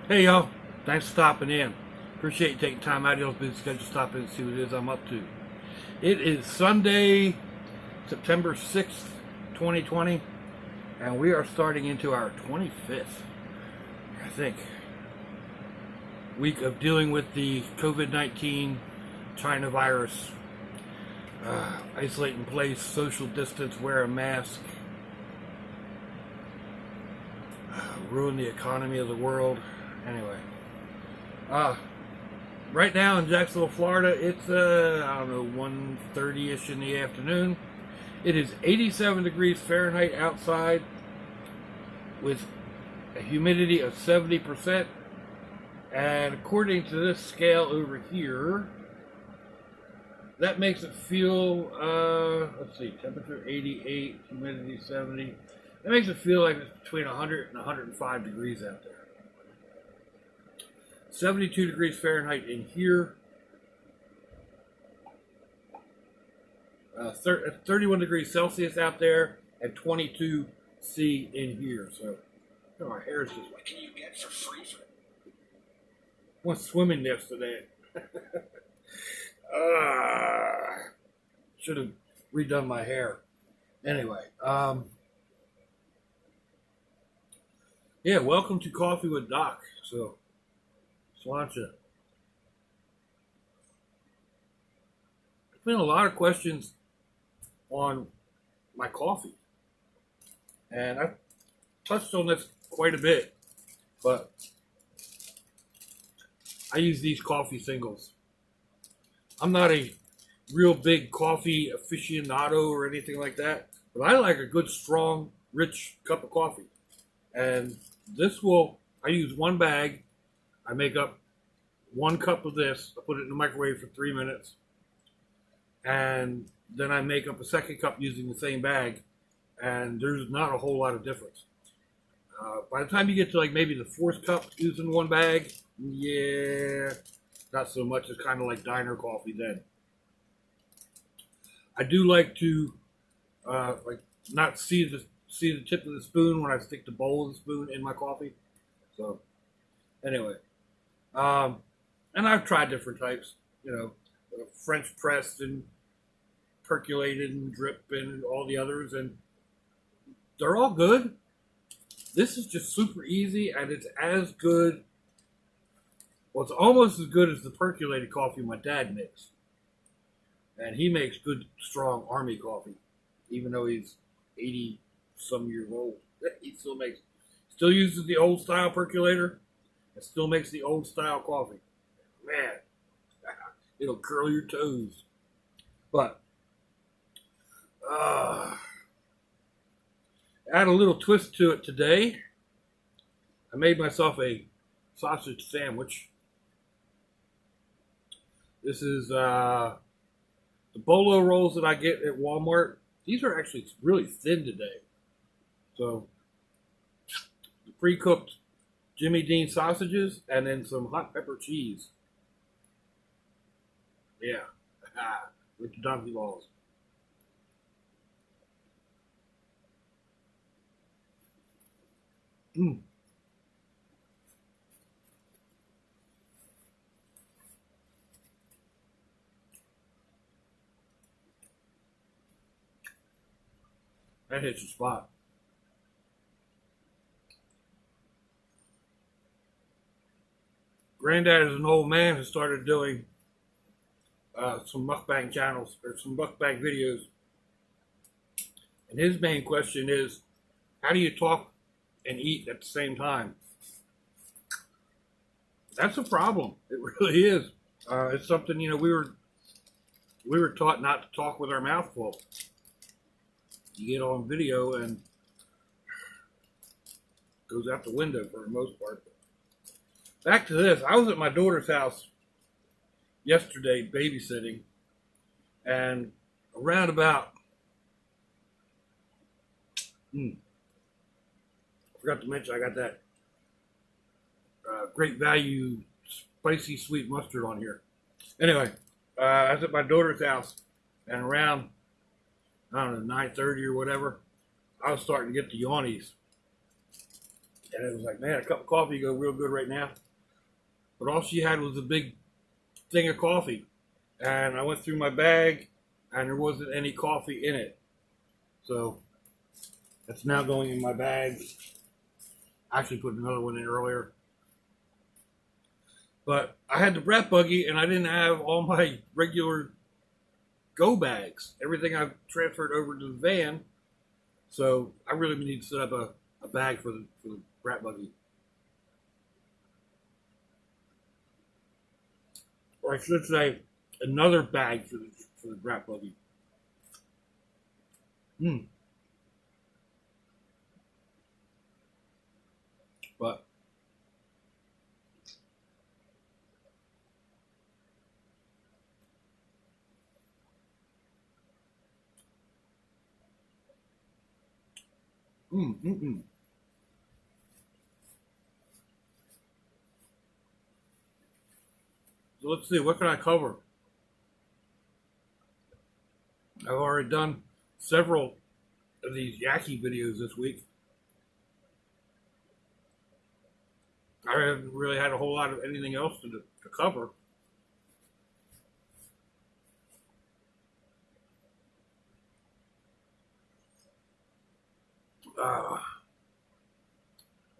Hey y'all, thanks for stopping in. Appreciate you taking time out of your busy schedule to stop in and see what it is I'm up to. It is Sunday, September 6th, 2020, and we are starting into our 25th, I think, week of dealing with the COVID-19 China virus. Isolate in place, social distance, wear a mask, ruin the economy of the world. Anyway, right now in Jacksonville, Florida, it's I don't know, 1:30ish in the afternoon. It is 87 degrees Fahrenheit outside with a humidity of 70%. And according to this scale over here, that makes it feel, let's see, temperature 88, humidity 70. That makes it feel like it's between 100 and 105 degrees out there. 72 degrees Fahrenheit in here. 31 degrees Celsius out there, and 22 C in here. So, my hair is just. What can you get for free? Went swimming yesterday. Should have redone my hair. Anyway, yeah, welcome to Coffee with Doc. So, Slancha. There's been a lot of questions on my coffee, and I've touched on this quite a bit, but I use these coffee singles. I'm not a real big coffee aficionado or anything like that, but I like a good, strong, rich cup of coffee. And I use one bag. I make up 1 cup of this. I put it in the microwave for 3 minutes. And then I make up a second cup using the same bag. And there's not a whole lot of difference. By the time you get to like maybe the 4th cup using one bag, yeah, not so much. It's kind of like diner coffee then. I do like to not see the tip of the spoon when I stick the bowl of the spoon in my coffee. So anyway, and I've tried different types, French pressed and percolated and drip and all the others, and they're all good. This is just super easy, and it's as good. Well, it's almost as good as the percolated coffee my dad makes. And he makes good, strong army coffee, even though he's 80-some years old. He still uses the old style percolator, and still makes the old style coffee. Man, it'll curl your toes. But, add a little twist to it today. I made myself a sausage sandwich. This is the bolo rolls that I get at Walmart. These are actually really thin today. So, the pre-cooked Jimmy Dean sausages and then some hot pepper cheese. Yeah, with the donkey balls. That hits the spot. Granddad is an old man who started doing some mukbang channels or some mukbang videos. And his main question is, how do you talk and eat at the same time? That's a problem. It really is. It's something, we were taught not to talk with our mouth full. You get on video and it goes out the window for the most part. Back to this. I was at my daughter's house yesterday babysitting, and around about forgot to mention I got that great value spicy sweet mustard on here. Anyway, I was at my daughter's house, and around, I don't know, 9:30 or whatever, I was starting to get the yawnies. And it was like, man, a cup of coffee go real good right now. But all she had was a big thing of coffee. And I went through my bag, and there wasn't any coffee in it. So that's now going in my bag. I actually put another one in earlier. But I had the brat buggy, and I didn't have all my regular go bags. Everything I've transferred over to the van. So I really need to set up a bag for the brat buggy. Or I should say, another bag for the brat buggy. But So let's see, what can I cover? I've already done several of these Yaki videos this week. I haven't really had a whole lot of anything else to cover.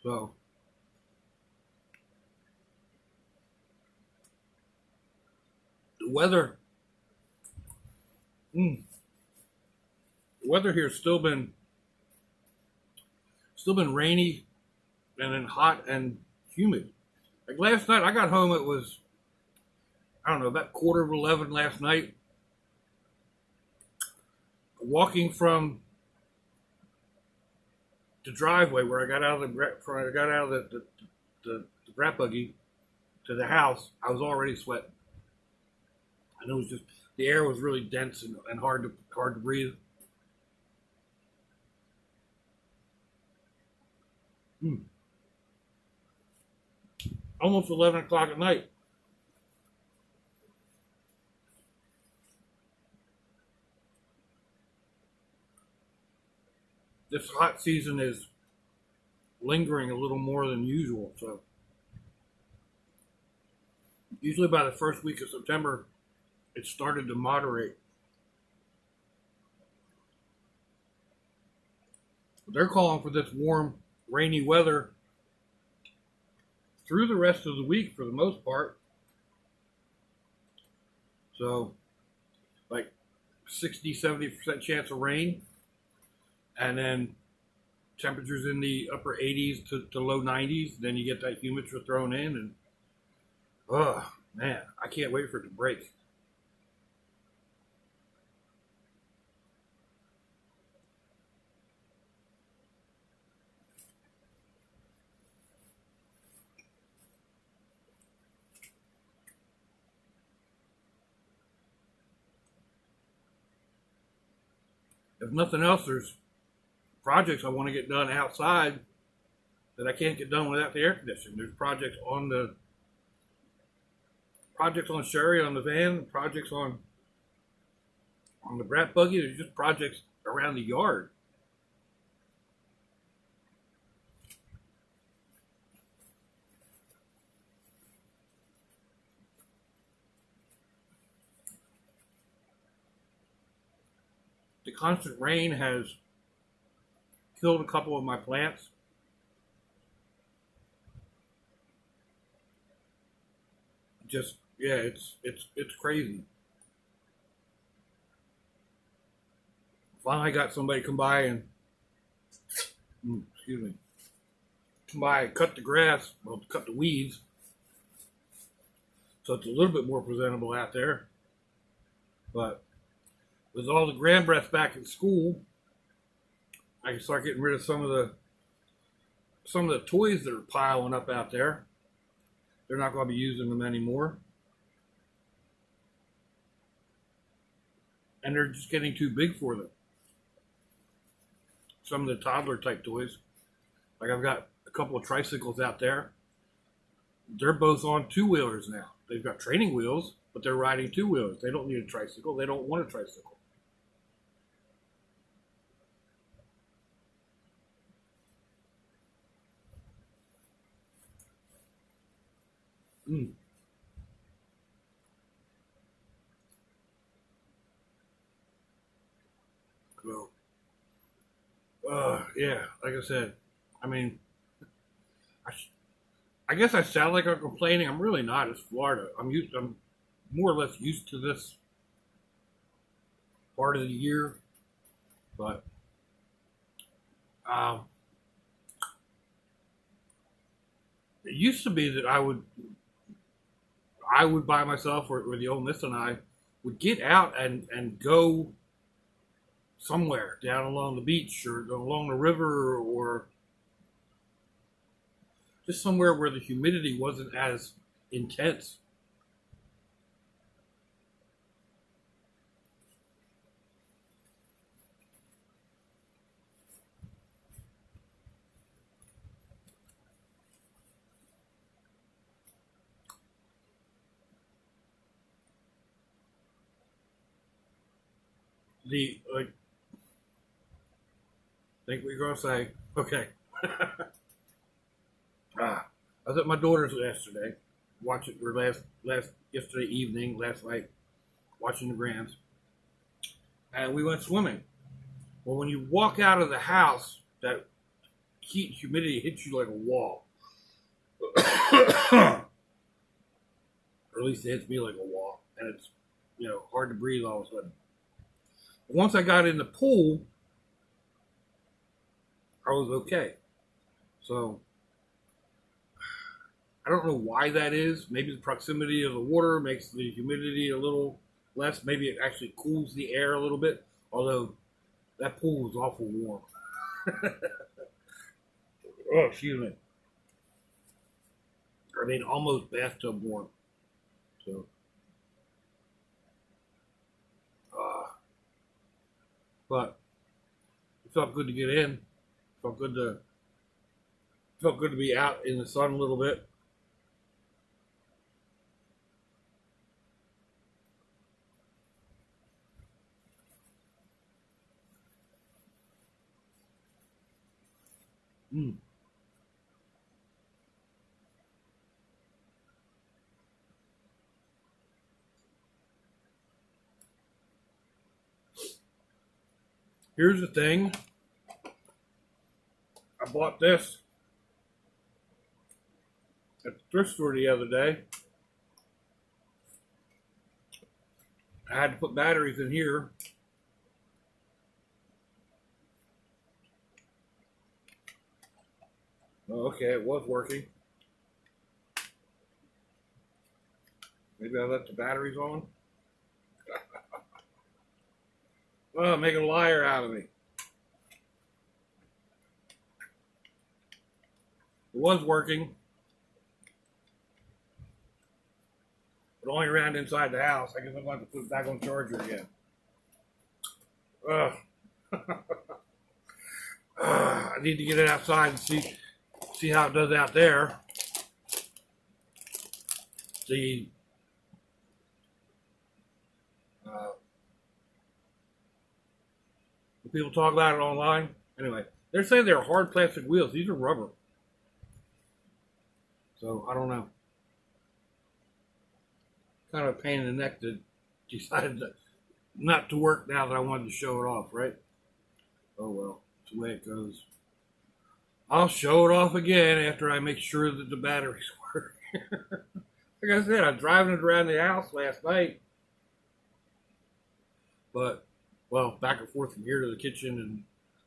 So the weather, the weather here's still been rainy and then hot and humid. Like last night, I got home. It was, I don't know, about 11:15 last night. Walking from the driveway where I got out of the brat buggy to the house, I was already sweating, and it was just the air was really dense and hard to breathe. Almost 11 o'clock at night. This hot season is lingering a little more than usual. So usually by the first week of September, it started to moderate. They're calling for this warm, rainy weather through the rest of the week for the most part. So like 60-70% chance of rain, and then temperatures in the upper 80s to low 90s. Then you get that humidity thrown in, and oh man, I can't wait for it to break. If nothing else, there's projects I want to get done outside that I can't get done without the air conditioning. There's projects on Sherry on the van, projects on the brat buggy. There's just projects around the yard. The constant rain has killed a couple of my plants. Just yeah, it's crazy. Finally got somebody come by and excuse me, come by and cut the grass, well, cut the weeds, so it's a little bit more presentable out there. But with all the grandbrats back in school, I can start getting rid of some of the toys that are piling up out there. They're not going to be using them anymore, and they're just getting too big for them. Some of the toddler type toys, like I've got a couple of tricycles out there. They're both on two-wheelers now. They've got training wheels, but they're riding two-wheelers. They don't need a tricycle. They don't want a tricycle. Mm. So, yeah, like I said, I mean, I, I guess I sound like I'm complaining. I'm really not. It's Florida. I'm more or less used to this part of the year, but um, it used to be that I would by myself, or the old miss and I would get out and go somewhere down along the beach or along the river or just somewhere where the humidity wasn't as intense. The like, think what you're gonna say? Okay. I was at my daughter's yesterday, watching or last yesterday evening, last night, watching the Grands, and we went swimming. Well, when you walk out of the house, that heat and humidity hits you like a wall, or at least it hits me like a wall, and it's hard to breathe all of a sudden. But once I got in the pool, I was okay. So I don't know why that is. Maybe the proximity of the water makes the humidity a little less. Maybe it actually cools the air a little bit. Although that pool was awful warm. Oh, excuse me. I mean, almost bathtub warm. So, uh, but it felt good to get in. Felt good to felt good to be out in the sun a little bit. Mm. Here's the thing. I bought this at the thrift store the other day. I had to put batteries in here. Oh, okay, it was working. Maybe I left the batteries on. Oh, make a liar out of me. It was working, but only around inside the house. I guess I'm going to put it back on charger again. Ugh. I need to get it outside and see how it does out there. See, uh, people talk about it online. Anyway, they're saying they're hard plastic wheels. These are rubber. So I don't know. Kind of a pain in the neck to decide not to work now that I wanted to show it off, right? Oh well, it's the way it goes. I'll show it off again after I make sure that the batteries work. Like I said, I'm driving it around the house last night, but well, back and forth from here to the kitchen and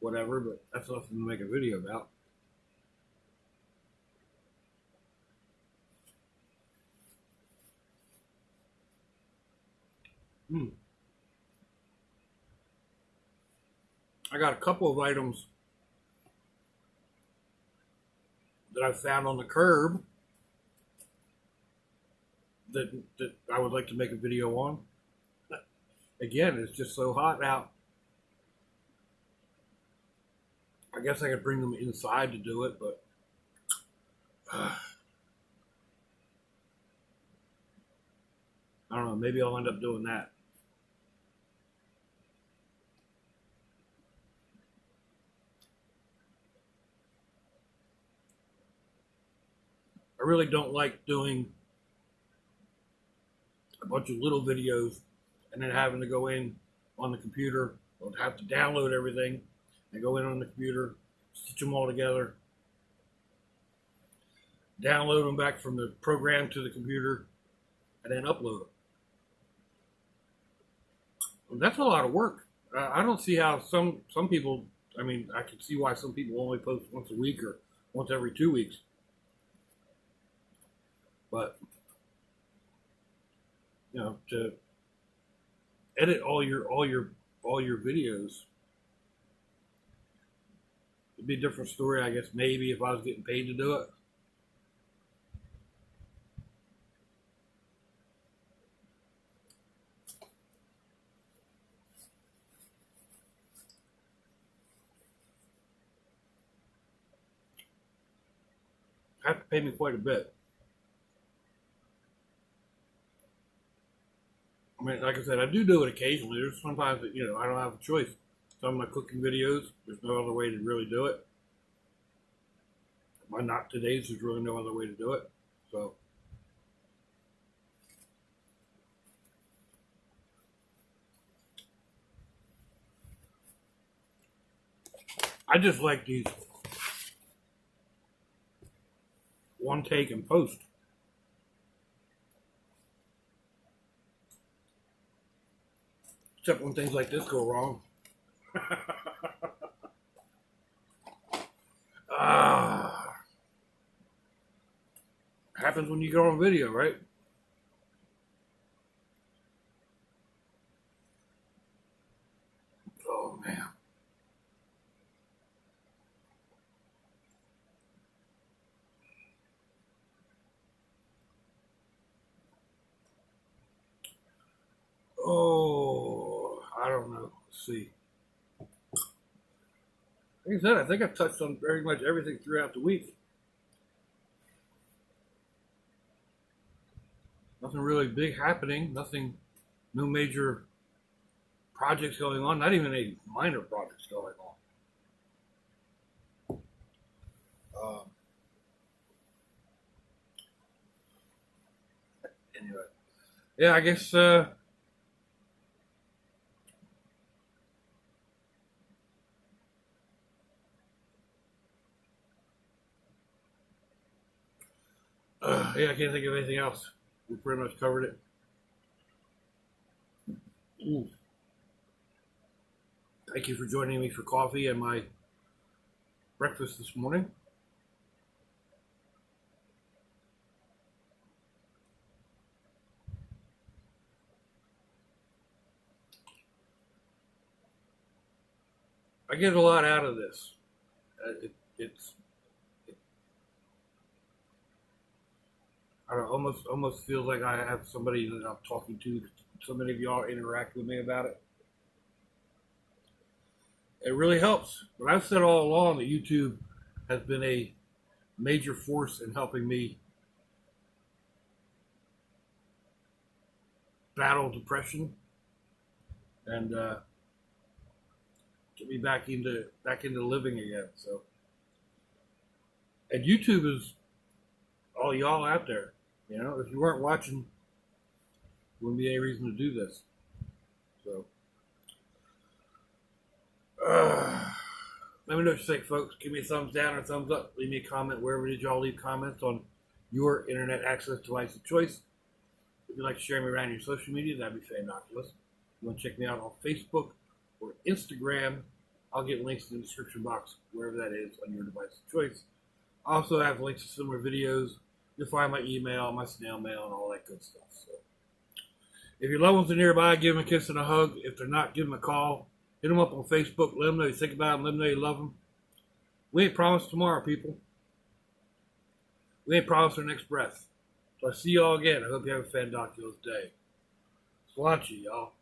whatever. But that's nothing to make a video about. Hmm. I got a couple of items that I found on the curb that I would like to make a video on. Again, it's just so hot out. I guess I could bring them inside to do it, but I don't know. Maybe I'll end up doing that. I really don't like doing bunch of little videos, and then having to go in on the computer, or have to download everything and go in on the computer, stitch them all together, download them back from the program to the computer, and then upload them. Well, that's a lot of work. I don't see how some people. I mean, I can see why some people only post once a week or once every 2 weeks. But to edit all your videos, it'd be a different story, I guess. Maybe if I was getting paid to do it. Have to pay me quite a bit. I mean, like I said, I do it occasionally. There's sometimes that, I don't have a choice. Some of my cooking videos, there's no other way to really do it. My not today's, there's really no other way to do it. So I just like these one take and post. Except when things like this go wrong. Happens when you go on video, right? Oh, man. Oh, I don't know. Let's see. Like I said, I think I've touched on very much everything throughout the week. Nothing really big happening. Nothing, no major projects going on. Not even any minor projects going on. Anyway, yeah, I guess. Yeah, I can't think of anything else. We pretty much covered it. Ooh. Thank you for joining me for coffee and my breakfast this morning. I get a lot out of this. I don't know, almost feels like I have somebody that I'm talking to. So many of y'all interact with me about it. It really helps. But I've said all along that YouTube has been a major force in helping me battle depression and get me back into living again. So, and YouTube is all y'all out there. If you weren't watching, wouldn't be any reason to do this. So, let me know what you think, folks. Give me a thumbs down or a thumbs up. Leave me a comment wherever did y'all leave comments on your internet access device of choice. If you'd like to share me around your social media, that'd be fantabulous. If you want to check me out on Facebook or Instagram, I'll get links in the description box, wherever that is on your device of choice. I also have links to similar videos. You'll find my email, my snail mail, and all that good stuff. So, if your loved ones are nearby, give them a kiss and a hug. If they're not, give them a call. Hit them up on Facebook. Let them know you think about them. Let them know you love them. We ain't promised tomorrow, people. We ain't promised our next breath. So I see y'all again. I hope you have a fantabulous day. Sláinte, y'all.